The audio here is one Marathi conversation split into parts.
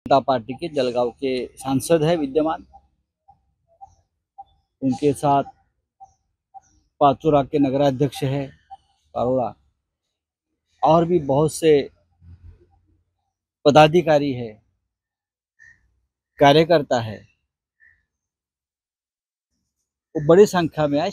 जनता पार्टी के जलगांव के सांसद है विद्यमान। उनके साथ पाचोरा के नगराध्यक्ष है पारोड़ा, और भी बहुत से पदाधिकारी है, कार्यकर्ता है। वो बड़ी संख्या में आज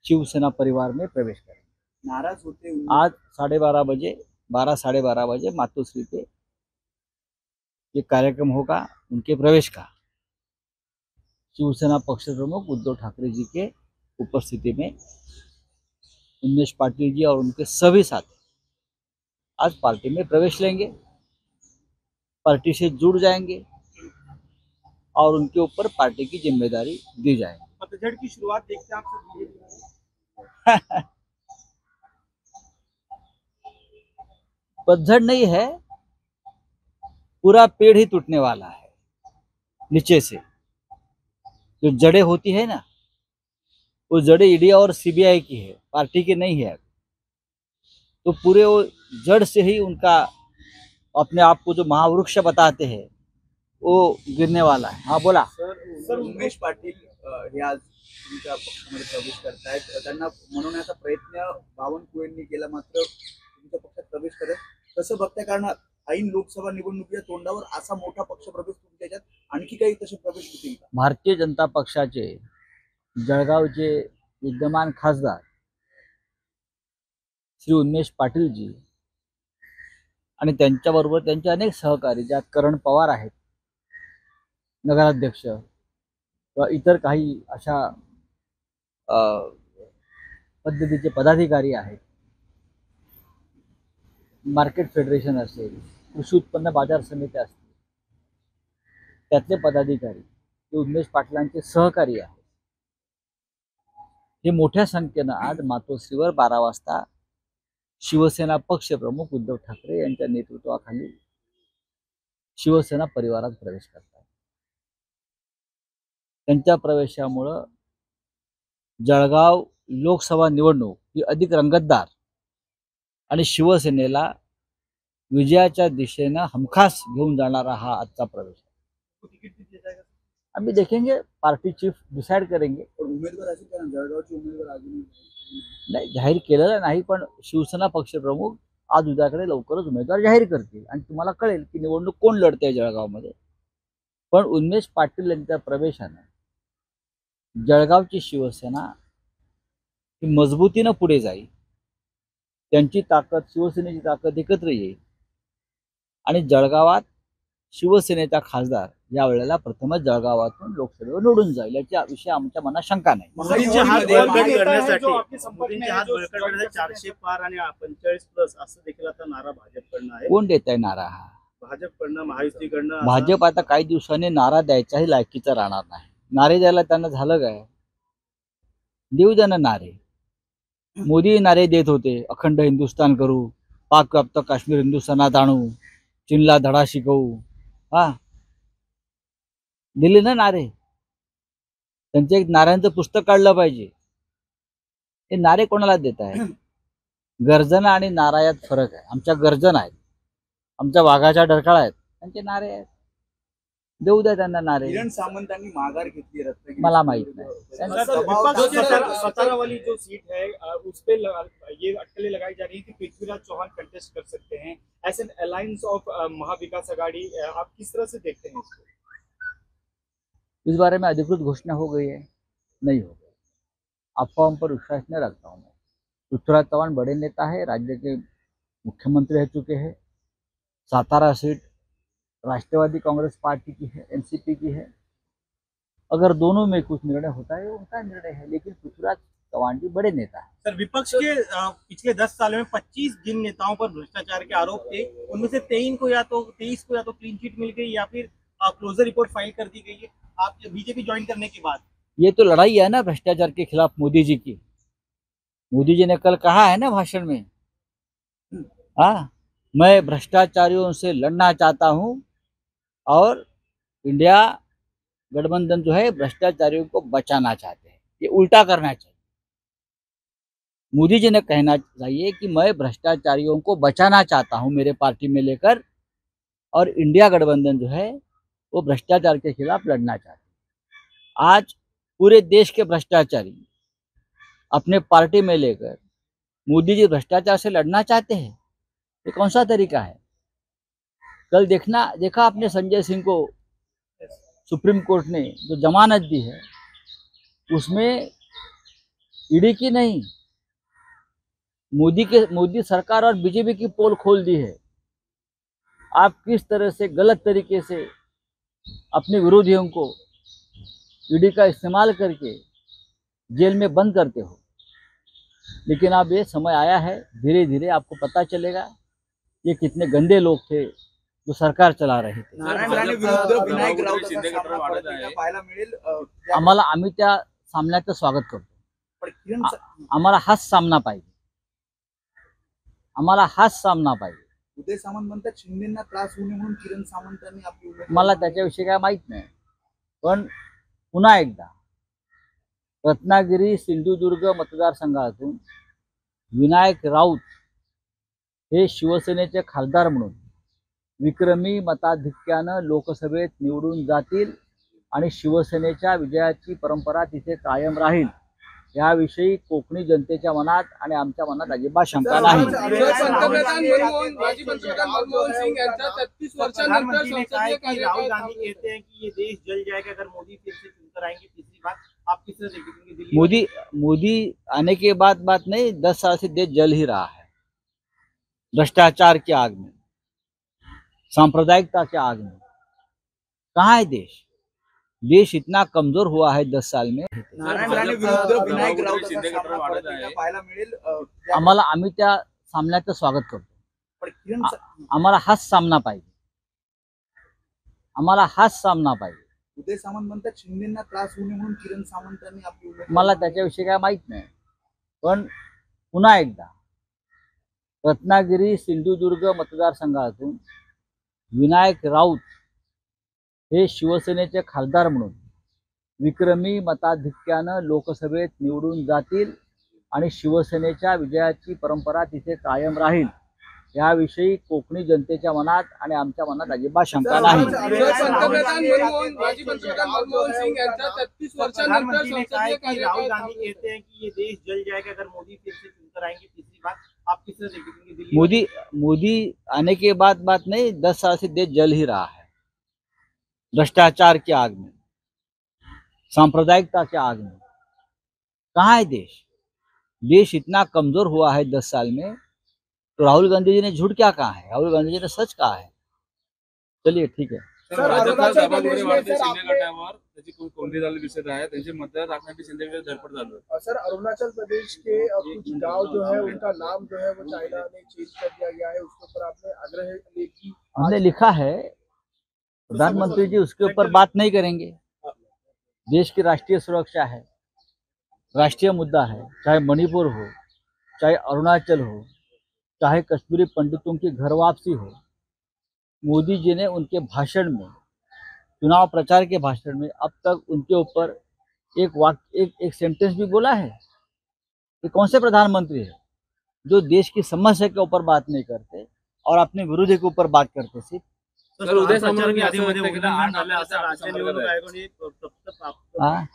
शिवसेना परिवार में प्रवेश करें। नाराज होते आज 12:30 बजे मातोश्री पे ये कार्यक्रम होगा उनके प्रवेश का। शिवसेना पक्ष प्रमुख उद्धव ठाकरे जी के उपस्थिति में उमेश पाटिल जी और उनके सभी साथी आज पार्टी में प्रवेश लेंगे, पार्टी से जुड़ जाएंगे और उनके ऊपर पार्टी की जिम्मेदारी दी जाएगी। पतझड़ की शुरुआत देखते हैं आप। पतझड़ नहीं है, पूरा पेड़ ही टूटने वाला है। नीचे से जो जड़ें होती है ना, वो जड़ें ईडी और सीबीआई की है, पार्टी की नहीं है। तो पूरे वो जड़ से ही उनका अपने आप को जो महावृक्ष बताते हैं वो गिरने वाला है। हाँ बोला सर उमेश पाटील हे आज तुमच्या पक्षामध्ये प्रवेश करतायत, त्यांना मनवण्याचा प्रयत्न बावनकुळेंनी केला, मात्र तुमच्या पक्षात प्रवेश करत कसं बघताय? कारण ऐन लोकसभा निवडणुकीच्या तोंडावर असा मोठा पक्ष प्रवेश तुमच्या याच्यात आणखी काही तसे प्रवेश होतील का? भारतीय जनता पक्षाचे जळगावचे विद्यमान खासदार श्री उमेश पाटील जी आणि त्यांच्याबरोबर त्यांचे अनेक सहकारी, ज्यात करण पवार आहेत नगराध्यक्ष, किंवा इतर काही अशा पद्धतीचे पदाधिकारी आहेत, मार्केट फेडरेशन असेल, कृषी उत्पन्न बाजार समिती असतील, त्यातले पदाधिकारी हे उमेश पाटलांचे सहकारी आहेत। हे मोठ्या संख्येनं आज मातोश्रीवर 12 वाजता शिवसेना पक्षप्रमुख उद्धव ठाकरे यांच्या नेतृत्वाखाली शिवसेना परिवारात प्रवेश करतात। त्यांच्या प्रवेशामुळं जळगाव लोकसभा निवडणूक ही अधिक रंगतदार आणि शिवसेनेला विजयाच्या दिशेनं हमखास घेऊन जाणारा हा आजचा प्रवेश आहे। अभी देखेंगे, पार्टी चीफ डिसाइड करेंगे। उमेदवार असेल कारण जळगावचे उमेदवार अजून नाही जाहीर केलेलं नाही, पण शिवसेना पक्षप्रमुख आज उद्याकडे लवकरच उमेदवार जाहीर करतील आणि तुम्हाला कळेल की निवडणूक कोण लढते जळगावमध्ये। पण उमेश पाटील यांच्या प्रवेशानं जळगावची शिवसेना ही मजबूतीनं पुढे जाईल, त्यांची ताकद, शिवसेनेची ताकद एकत्र येईल आणि जळगावात शिवसेनेचा खासदार या वेळेला प्रथमच जळगावातून लोकसभेवर निवडून जाईल, याच्या विषयी आमच्या मनात शंका नाही। मोदींचे हात बळकट करण्यासाठी 400 पार आणि 45+ असं देखील आता नारा भाजपकडनं आहे। कोण देत आहे नारा? हा भाजपकडनं, महायुतीकडनं भाजप आता काही दिवसांनी नारा द्यायचाही लायकीचा राहणार नाही। नारे द्यायला त्यांना झालं काय? देऊ द्या ना नारे। मोदी नारे देत होते, अखंड हिंदुस्थान करू, पाक व्याप्त काश्मीर हिंदुस्थानात आणू, चीनला धडा शिकवू, हा दिले ना नारे। त्यांचे एक नाऱ्यांचं पुस्तक काढलं पाहिजे। हे नारे कोणाला देत आहे? गर्जना आणि नारा यात फरक आहे। आमच्या गर्जना आहेत, आमच्या वाघाच्या डरकाळा आहेत, त्यांचे नारे आहेत। देऊ द्या त्यांना नारे। किरण सामंतांनी माघार घेतली रत्नागिरी, मला माहित नाही। सतारा वाली जो सीट है उस पे ये अटकलें लगाई जा रही है कि पृथ्वीराज चौहान कंटेस्ट कर सकते हैं। एज एन अलायंस ऑफ महाविकास आघाड़ी आप किस तरह से देखते हैं इसको? इस बारे में अधिकृत घोषणा हो गई है? नहीं हो गई। अफवाहों पर विश्वास नहीं रखता हूँ मैं। पृथ्वीराज चौहान बड़े नेता है, राज्य के मुख्यमंत्री रह चुके हैं। सातारा सीट राष्ट्रवादी कांग्रेस पार्टी की है, एनसीपी की है। अगर दोनों में कुछ निर्णय होता है उनका निर्णय है, लेकिन पृथ्वीराज चौहान जी बड़े नेता है। सर विपक्ष के पिछले 10 सालों में 25 जिन नेताओं पर भ्रष्टाचार के आरोप थे, उनमें से 23 को या तो क्लीन चिट मिल गई या फिर क्लोजर रिपोर्ट फाइल कर दी गई है आप बीजेपी ज्वाइन करने के बाद। ये तो लड़ाई है ना भ्रष्टाचार के खिलाफ मोदी जी की। मोदी जी ने कल कहा है ना भाषण में, हाँ मैं भ्रष्टाचारियों से लड़ना चाहता हूं और इंडिया गठबंधन जो है भ्रष्टाचारियों को बचाना चाहते हैं। ये उल्टा करना चाहिए। मोदी जी ने कहना चाहिए कि मैं भ्रष्टाचारियों को बचाना चाहता हूं मेरे पार्टी में लेकर, और इंडिया गठबंधन जो है वो भ्रष्टाचार के खिलाफ लड़ना चाहते हैं। आज पूरे देश के भ्रष्टाचारी अपने पार्टी में लेकर मोदी जी भ्रष्टाचार से लड़ना चाहते हैं, ये कौन सा तरीका है? कल देखा आपने संजय सिंह को सुप्रीम कोर्ट ने जो जमानत दी है उसमें ईडी की नहीं, मोदी सरकार और बीजेपी की पोल खोल दी है। आप किस तरह से गलत तरीके से अपने विरोधियों को ईडी का इस्तेमाल करके जेल में बंद करते हो। लेकिन अब ये समय आया है, धीरे धीरे आपको पता चलेगा ये कितने गंदे लोग थे जो सरकार चला रहे थे। नारायण राणे विरुद्ध विनायक राऊत असा सामना पडताना पाहायला मिळेल. आम्ही त्या सामन्याचं स्वागत करतो. पण किरण आम्हाला हाच सामना पाहिजे, आम्हाला हाच सामना पाहिजे. उदय सामंत म्हणतात शिंदेना त्रास होऊ नये म्हणून किरण सामंतांनी आपली उमेदवारी मला त्याच्याविषयी काय माहित नाही, पण पुन्हा एकदा रत्नागिरी सिंधुदुर्ग मतदारसंघातून विनायक राऊत हे शिवसेनेचे खासदार म्हणून विक्रमी मताधिक्यानं लोकसभेत निवडून जातील आणि शिवसेनेच्या विजयाची परंपरा तिथे कायम राहील याविषयी कोकणी जनतेच्या मनात आणि आमच्या मनात अजिबात शंका नाही. माजी पंतप्रधान मनमोहन सिंह यांचा 33 वर्षानंतर संसदीय राहुल कार्यकाळ गांधी कहते हैं कि ये देश जल जाएगा अगर मोदी फिर से चुनकर आएंगे तीसरी बार. आप किस तरह देखेंगे दिल्ली मोदी आने के बाद बात नहीं, 10 साल से देश जल ही रहा है भ्रष्टाचार की आग में, सांप्रदायिकता की आग में. कहाँ है देश? देश इतना कमजोर हुआ है 10 साल में. नारायण राणे विरुद्ध विनायक राऊत असा सामना पडताना पाहायला मिळेल. आम्ही त्या सामन्याचं स्वागत करतो. पण किरण आम्हाला हाच सामना पाहिजे, आम्हाला हाच सामना पाहिजे. उदय सामंत म्हणतात शिंदेना त्रास होऊ नये म्हणून किरण सामंतांनी आपली उमेदवारी मला त्याच्याविषयी काय माहित नाही, पण पुन्हा एकदा रत्नागिरी सिंधुदुर्ग मतदारसंघातून विनायक राऊत हे शिवसेनेचे खासदार म्हणून विक्रमी मताधिक्यानं लोकसभेत निवडून जातील आणि शिवसेनेच्या विजयाची परंपरा तिथे कायम राहील याविषयी कोकणी जनतेच्या मनात आणि आमच्या मनात अजिबात शंका नाही. माजी पंतप्रधान मनमोहन सिंह यांचा 33 वर्षानंतर प्रधानमंत्री ने कहा संसदीय है कि राहुल कार्यकाळ गांधी कहते हैं कि ये देश जल जाएगा अगर मोदी फिर से चुनकर आएंगे तीसरी बार. आप किस तरह देखेंगे दिल्ली मोदी आने के बाद बात नहीं, 10 साल से देश जल ही रहा है भ्रष्टाचार की आग में, सांप्रदायिकता की आग में. कहाँ है देश? देश इतना कमजोर हुआ है 10 साल में. तो राहुल गांधी जी ने झूठ क्या कहा है? राहुल गांधी जी ने सच कहा है. चलिए ठीक है. अरुणाचल प्रदेश में सर शिंदे गटावर त्याची कोंडी झालेली दिसत आहे. त्यांचे मतदार राखण्यासाठी शिंदे गटाची धडपड चालू आहे. सर अरुणाचल प्रदेश के कुछ गांव जो है उनका नाम जो है वो चाइना ने चेंज कर दिया गया है. उसके ऊपर आपने आग्रह किए कि हमने लिखा है, प्रधानमंत्री जी उसके ऊपर बात नहीं करेंगे. देश की राष्ट्रीय सुरक्षा है, राष्ट्रीय मुद्दा है, चाहे मणिपुर हो, चाहे अरुणाचल हो, चाहे कश्मीरी पंडितों की घर वापसी हो. मोदी जी ने उनके भाषण में, चुनाव प्रचार के भाषण में अब तक उनके ऊपर एक सेंटेंस भी बोला है. ये कौन से प्रधानमंत्री है जो देश की समस्या के ऊपर बात नहीं करते और अपने विरोधी के ऊपर बात करते? सिर्फ तर उदय सामंत यादीमध्ये उल्लंघन झालं असं राज्य निवडणूक आयोगाने हाँ?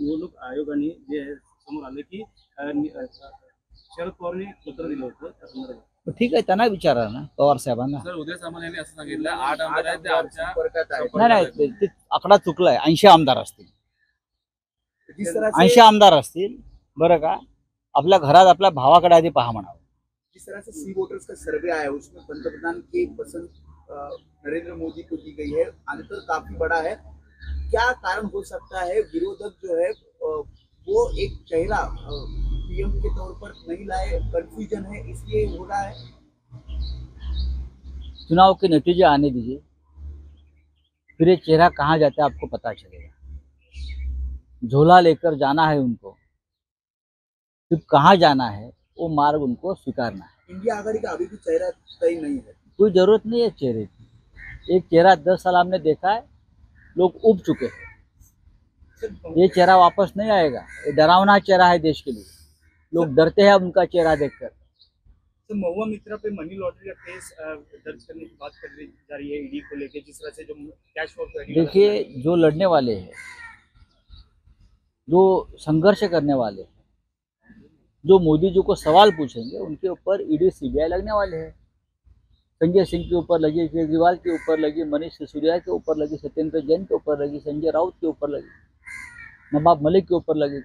निवडणूक आयोगाने जे समोर आले की शरद पवारांनी पत्र दिलं होतं त्या संदर्भात. तो ठीक आहे, त्यांना विचारा ना पवार साहेबांना. सर उदय सामंत यांनी असं सांगितलं 8 आमदार आहेत ते आमच्या संपर्कात आहे. नाही ते आकडा चुकलाय. 80 आमदार असतील, जिस तरह से 80 आमदार असतील. बरं का, आपल्या घरात आपल्या भावाकडे आधी पहा म्हणावं. जिस तरह से सी वोटर्स का सर्वे आया है उसमें पंतप्रधान की पसंद नरेंद्र मोदी को दी गई है. अंतर काफी बड़ा है. क्या कारण हो सकता है? विरोधक जो है वो एक चेहरा पीएम के तौर पर नहीं लाए, कंफ्यूजन है, इसलिए हो रहा है. चुनाव के नतीजे आने दीजिए, फिर ये चेहरा कहाँ जाता है आपको पता चलेगा. झोला लेकर जाना है उनको, सिर्फ कहाँ जाना है वो मार्ग उनको स्वीकारना है. इंडिया आघाड़ी का अभी भी चेहरा तय नहीं है. कोई जरूरत नहीं है चेहरे की. एक चेहरा 10 साल हमने देखा है, लोग उब चुके हैं. ये चेहरा वापस नहीं आएगा. ये डरावना चेहरा है देश के लिए. लोग डरते हैं उनका चेहरा देखकर. तो महुआ मित्रा पे मनी लॉन्ड्रिंग का केस दर्ज करने की बात कर जा रही है ईडी को लेके, जिस तरह से जो कैश फॉर देखिए, जो लड़ने वाले हैं, जो संघर्ष करने वाले हैं, जो मोदी जी को सवाल पूछेंगे, उनके ऊपर ईडी सीबीआई लगने वाले हैं। संजय सिंह के ऊपर लगी, केजरीवाल के ऊपर लगी, मनीष सिसोदिया के ऊपर लगी, सत्येंद्र जैन के ऊपर लगी, संजय राउत के ऊपर लगी, नवाब मलिक के ऊपर लगेगी,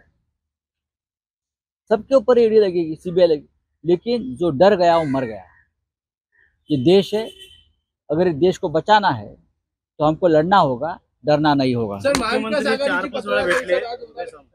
सबके ऊपर ईडी लगेगी, सीबीआई लगेगी। लेकिन जो डर गया वो मर गया। ये देश है, अगर इस देश को बचाना है तो हमको लड़ना होगा, डरना नहीं होगा। सर महाविकास मुख्यमंत्री आघाडीची 4-5 वेळा भेटले पत्रकार परिषद आज होणार आहे.